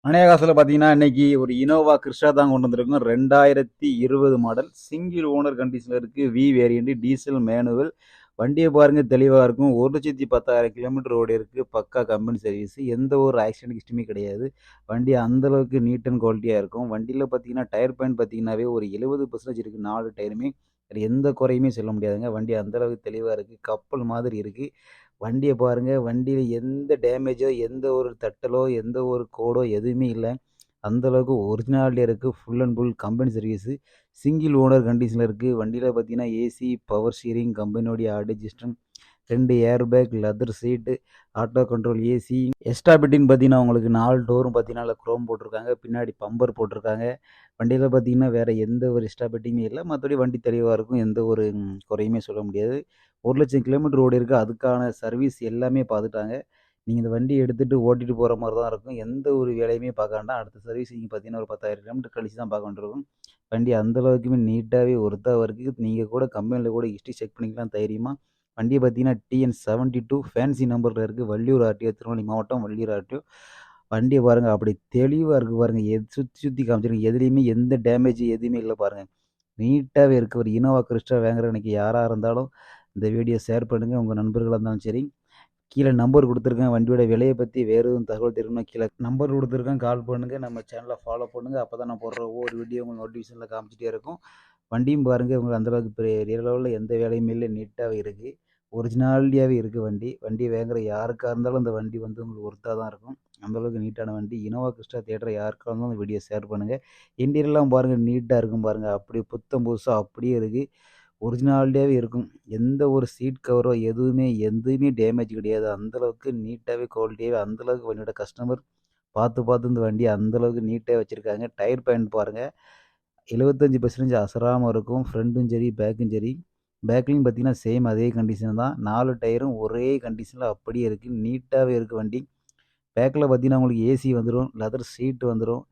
அநேகாசில் பார்த்தீங்கன்னா இன்னைக்கு ஒரு இனோவா கிறிஸ்டா தான் கொண்டு வந்திருக்கும். 2020 மாடல் சிங்கிள் ஓனர் கண்டிஷனில் இருக்குது. V variant diesel manual. வண்டியை பாருங்க தெளிவாக இருக்கும். 1,10,000 கிலோமீட்டர் ஓடி இருக்குது. பக்கா கம்பெனி சர்வீஸ். எந்த ஒரு ஆக்சிடென்ட் ஹிஸ்டரியுமே கிடையாது. வண்டி அந்தளவுக்கு நீட் அண்ட் குவாலிட்டியாக இருக்கும். வண்டியில் பார்த்தீங்கன்னா டயர் பாயிண்ட் பார்த்தீங்கன்னாவே ஒரு 70% இருக்குது. 4 டயருமே எந்த குறையுமே சொல்ல முடியாதுங்க. வண்டி அந்தளவுக்கு தெளிவாக இருக்குது. கப்பல் மாதிரி இருக்குது. வண்டிய பாருங்க. வண்டியில எந்த டேமேஜோ, எந்த ஒரு தட்டலோ, எந்த ஒரு கோடோ எதுவுமே இல்ல. அந்த அளவுக்கு ஒரிஜினாலிட்டியா இருக்கு. Full and full company service. Single owner கண்டிஷன்ல இருக்கு. வண்டியில பார்த்தீங்கன்னா, ஏசி, பவர் ஸ்டீரிங், கம்பெனியோடைய audio system, 2 air bag, leather seat, auto control AC. Extra fitting பார்த்தீங்கன்னா, உங்களுக்கு 4 டோரும் பார்த்தீங்கன்னா, அதில குரோம் போட்டிருக்காங்க. பின்னாடி பம்பர் போட்டிருக்காங்க. வண்டியில பார்த்தீங்கன்னா, வேற எந்த ஒரு எக்ஸ்ட்ரா ஃபிட்டிங்குமே இல்ல. மத்தபடி வண்டி தெளிவா இருக்கும். எந்த ஒரு குறையுமே சொல்ல முடியாது. 1,00,000 கிலோமீட்டர் ஓடியிருக்கு. அதுக்கான சர்வீஸ் எல்லாமே பார்த்துட்டாங்க. நீங்க இந்த வண்டிய எடுத்துட்டு ஓட்டிட்டு போற மாரி தான் இருக்கும். எந்த ஒரு வேலையுமே பார்க்க வேண்டாம். அடுத்த சர்வீஸிங் பார்த்தீங்கன்னா, ஒரு 10,000 கிலோமீட்டர் கழிச்சு தான் பார்க்க வேண்டியிருக்கும். வண்டி அந்த அளவுக்குமே நீட்டாவே ஒர்த்தாவும் இருக்கு. நீங்க கூட கம்பெனில கூட ஹிஸ்ட்ரி செக் பண்ணிக்கலாம் தைரியமா. வண்டிய பார்த்தீங்கன்னா, டிஎன் 72 ஃபேன்சி நம்பர்ல இருக்கு. வள்ளியூர் ஆர்டிஓ, திருநெல்வேலி மாவட்டம் வள்ளியூர் ஆர்டிஓ. வண்டிய பாருங்க அப்படி தெளிவா இருக்கு பாருங்க. சுத்தி சுத்தி காமிச்சிருக்கேன். எதுலயுமே எந்த டேமேஜ் எதுவுமே இல்ல பாருங்க. நீட்டாவே இருக்கு. ஒரு இனோவா கிறிஸ்டா வாங்குற அன்னைக்கு யாரா இருந்தாலும் இந்த வீடியோ ஷேர் பண்ணுங்க. உங்க நண்பர்களா இருந்தாலும் சரி. கீழ நம்பர் குடுத்துருக்கேன். வண்டியோட விலைய பத்தி வேற எதுவும் தகவல் தெரியும்னா கீழ நம்பர் குடுத்துருக்கேன். கால் பண்ணுங்க. நம்ம சேனல ஃபாலோ பண்ணுங்க. அப்பதான் நான் போடுற ஒவ்வொரு வீடியோ உங்களுக்கு நோட்டிஃபிகேஷன்ல காமிச்சிட்டே இருக்கும். வண்டியும் பாருங்க. உங்களுக்கு அந்த அளவுக்கு பெரிய லெவல்ல எந்த வேலையுமே இல்ல. நீட்டாவே இருக்கு. ஒரிஜினாலிட்டியாவே இருக்கு வண்டி. வண்டி வாங்குற யாருக்கா இருந்தாலும் அந்த வண்டி வந்து உங்களுக்கு ஒர்த்தா தான் இருக்கும். அந்த அளவுக்கு நீட்டான வண்டி. இனோவா கிறிஸ்டா தேடுற யாருக்கா இருந்தாலும் இந்த வீடியோ ஷேர் பண்ணுங்க. இன்டீரியர்லாம் பாருங்க நீட்டா இருக்கும் பாருங்க. அப்படியே புத்தம் புதுசா அப்படியே இருக்கு. ஒரிஜினாலிட்டியாவே இருக்கும். எந்த ஒரு சீட் கவரோ எதுவுமே டேமேஜ் கிடையாது. அந்த அளவுக்கு நீட்டாவே குவாலிட்டியாவே அந்த அளவுக்கு வண்டியோட கஸ்டமர் பார்த்து பார்த்து இந்த வண்டிய அந்த அளவுக்கு நீட்டா வச்சிருக்காங்க. டயர் பாயிண்ட் பாருங்க. 75% அசராம இருக்கும். ஃப்ரண்ட்டும் சரி, பேக்கும் சரி. பேக்லயும் பார்த்தீங்கன்னா, சேம் அதே கண்டிஷன் தான். 4 டயரும் ஒரே கண்டிஷன்ல அப்படியே இருக்கு. நீட்டாவே இருக்கு வண்டி. பேக்ல பார்த்தீங்கன்னா, உங்களுக்கு ஏசி வந்துரும். லெதர் சீட் வந்துரும்.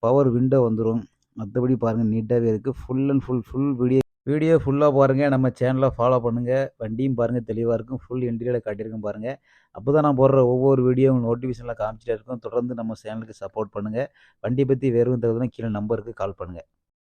பவர் விண்டோ வந்துரும். மத்தபடி பாருங்க நீட்டாவே இருக்கு. Full and full video video ஃபுல்லா பாருங்க. நம்ம சேனல ஃபாலோ பண்ணுங்க. வண்டியும் பாருங்க தெளிவா இருக்கும். ஃபுல் இன்டீரியர்ல காட்டியிருக்கேன் பாருங்க. அப்பதான் நான் போடுற ஒவ்வொரு வீடியோ உங்களுக்கு நோட்டிஃபிகேஷன்ல காமிச்சிட்டே இருக்கும். தொடர்ந்து நம்ம சேனலுக்கு சப்போர்ட் பண்ணுங்க. வண்டிய பத்தி வேற எதுவும் தகவல்னா கீழ நம்பருக்கு கால் பண்ணுங்க.